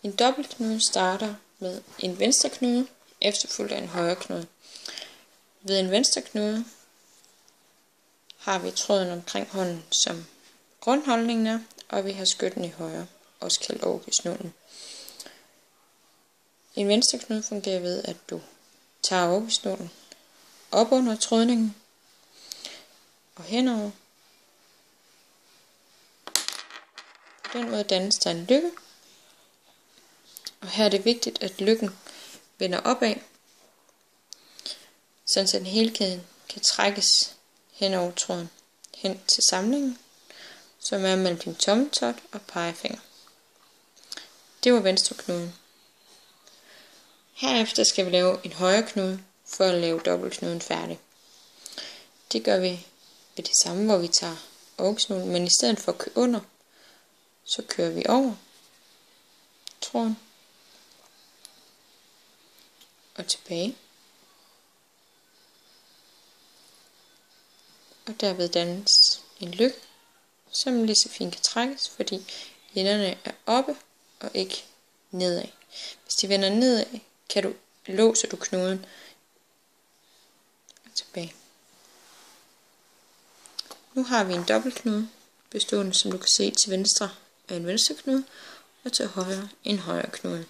En dobbeltknude starter med en venstre knude, efterfulgt af en højre knude. Ved en venstre knude har vi tråden omkring hånden, som grundholdningen er, og vi har skytten i højre, også kaldt orkesnuden. En venstre knude fungerer ved, at du tager orkesnuden op under trådningen og henover. På den måde dannes der en løkke, og her er det vigtigt, at løkken vender opad, så den hele kæden kan trækkes hen over tråden, hen til samlingen, som er mellem din tommeltot og pegefinger. Det var venstre knuden. Herefter skal vi lave en højre knude for at lave dobbeltknuden færdig. Det gør vi ved det samme, hvor vi tager orkesnuden, men i stedet for at køre under, så kører vi over tråden og tilbage. Og derved dannes en løkke, som lige så fint kan trækkes, fordi enderne er oppe og ikke nedad. Hvis de vender nedad, låser du knuden og tilbage. Nu har vi en dobbeltknude, bestående, som du kan se, til venstre af en venstre knude, og til højre en højre knude.